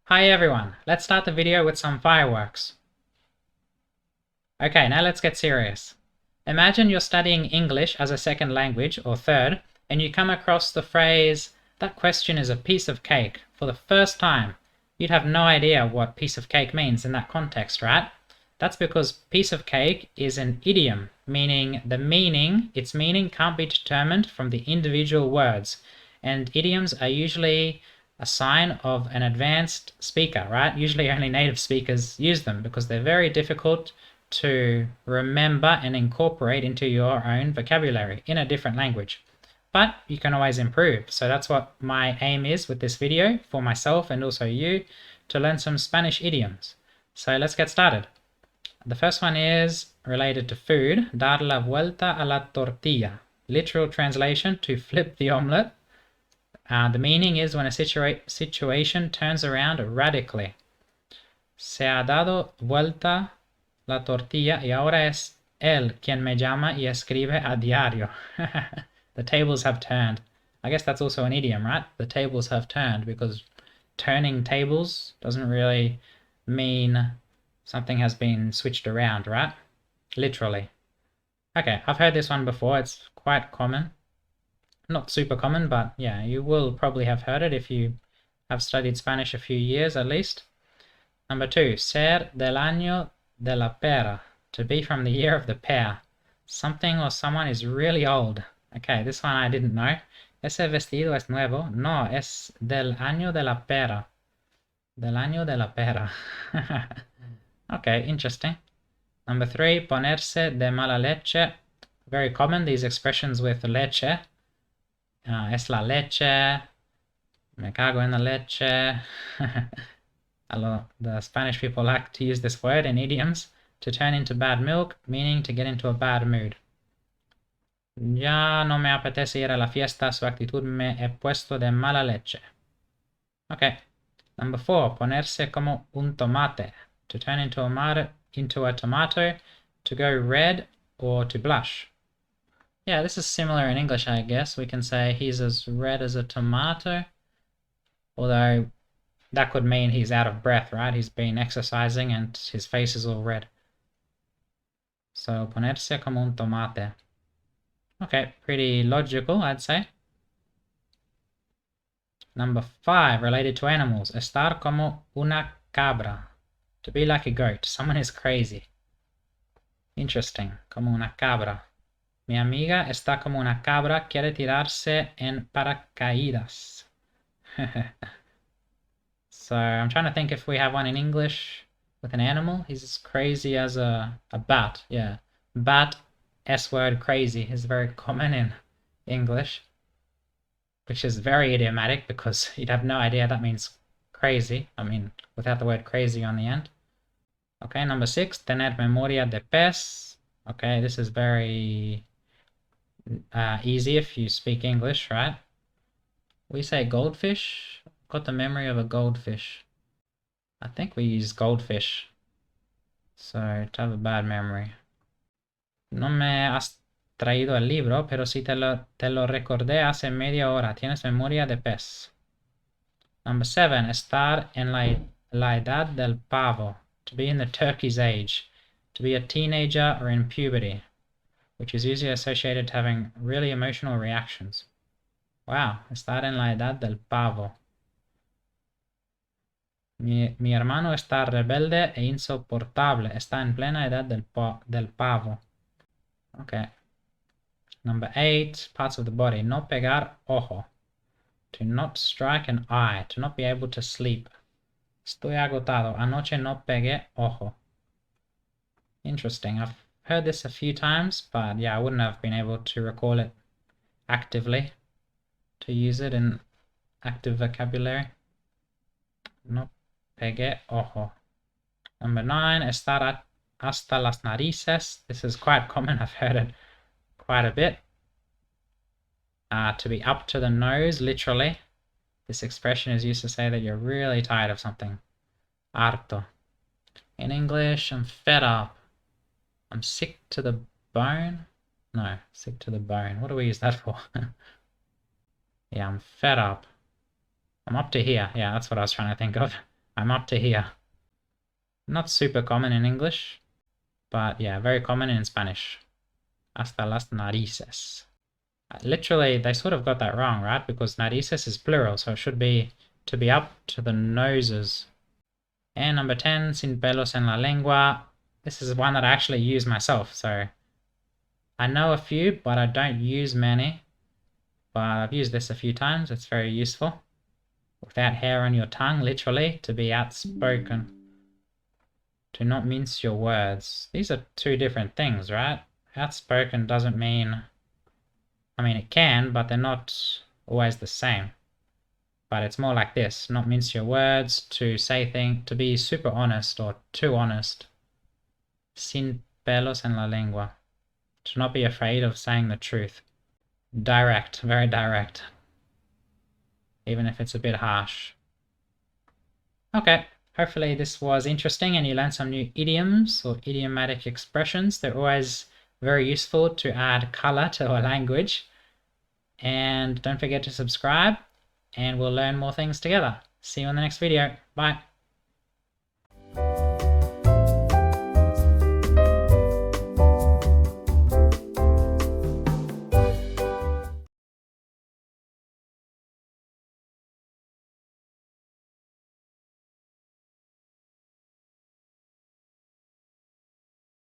Hi everyone, let's start the video with some fireworks. Okay, now let's get serious. Imagine you're studying English as a second language, or third, and you come across the phrase, "that question is a piece of cake," for the first time. You'd have no idea what piece of cake means in that context, right? That's because piece of cake is an idiom, meaning its meaning can't be determined from the individual words, and idioms are usually a sign of an advanced speaker, right? Usually only native speakers use them because they're very difficult to remember and incorporate into your own vocabulary in a different language. But you can always improve. So that's what my aim is with this video for myself and also you, to learn some Spanish idioms. So let's get started. The first one is related to food, dar la vuelta a la tortilla. Literal translation, to flip the omelette. The meaning is when a situation turns around radically. Se ha dado vuelta la tortilla y ahora es él quien me llama y escribe a diario. The tables have turned. I guess that's also an idiom, right? The tables have turned, because turning tables doesn't really mean something has been switched around, right? Literally. Okay, I've heard this one before. It's quite common. Not super common, but yeah, you will probably have heard it if you have studied Spanish a few years at least. Number 2, ser del año de la pera, to be from the year of the pear. Something or someone is really old. Okay, this one I didn't know. Ese vestido es nuevo. No, es del año de la pera. Del año de la pera. Okay, interesting. Number 3, ponerse de mala leche. Very common, these expressions with leche. Es la leche. Me cago en la leche. The Spanish people like to use this word in idioms. To turn into bad milk, meaning to get into a bad mood. Ya no me apetece ir a la fiesta, su actitud me he puesto de mala leche. Okay. Number 4, ponerse como un tomate. To turn into a tomato, to go red or to blush. Yeah, this is similar in English, I guess. We can say he's as red as a tomato, although that could mean he's out of breath, right? He's been exercising and his face is all red. So, ponerse como un tomate. Okay, pretty logical, I'd say. Number 5, related to animals. Estar como una cabra. To be like a goat. Someone is crazy. Interesting. Como una cabra. Mi amiga está como una cabra, quiere tirarse en paracaídas. So I'm trying to think if we have one in English with an animal. He's as crazy as a bat. Yeah, bat, S-word, crazy is very common in English, which is very idiomatic because you'd have no idea that means crazy. I mean, without the word crazy on the end. Okay, number 6, tener memoria de pez. Okay, this is very easy if you speak English, right? We say goldfish. Got the memory of a goldfish. I think we use goldfish. So, to have a bad memory. No me has traído el libro, pero sí te lo recordé hace media hora. Tienes memoria de pez. Number 7, estar en la edad del pavo. To be in the turkey's age. To be a teenager or in puberty, which is usually associated to having really emotional reactions. Wow, estar en la edad del pavo. Mi hermano está rebelde e insoportable. Está en plena edad del pavo. Okay. Number 8, parts of the body. No pegar ojo. To not strike an eye. To not be able to sleep. Estoy agotado. Anoche no pegué ojo. Interesting. I've heard this a few times, but yeah, I wouldn't have been able to recall it actively, to use it in active vocabulary. No pegué ojo. Number 9, estar hasta las narices. This is quite common. I've heard it quite a bit. To be up to the nose, literally. This expression is used to say that you're really tired of something. Harto. In English, I'm fed up. I'm sick to the bone. No, sick to the bone. What do we use that for? Yeah, I'm fed up. I'm up to here. Yeah, that's what I was trying to think of. I'm up to here. Not super common in English, but yeah, very common in Spanish. Hasta las narices. Literally, they sort of got that wrong, right? Because narices is plural, so it should be to be up to the noses. And number 10, sin pelos en la lengua. This is one that I actually use myself, so I know a few, but I don't use many. But I've used this a few times, it's very useful. Without hair on your tongue, literally, to be outspoken. Do not mince your words. These are two different things, right? Outspoken doesn't mean... I mean, it can, but they're not always the same. But it's more like this, not mince your words, to say things, to be super honest or too honest. Sin pelos en la lengua. To not be afraid of saying the truth. Direct, very direct. Even if it's a bit harsh. Okay, hopefully this was interesting and you learned some new idioms or idiomatic expressions. They're always very useful to add color to a language. And don't forget to subscribe, and we'll learn more things together. See you on the next video. Bye.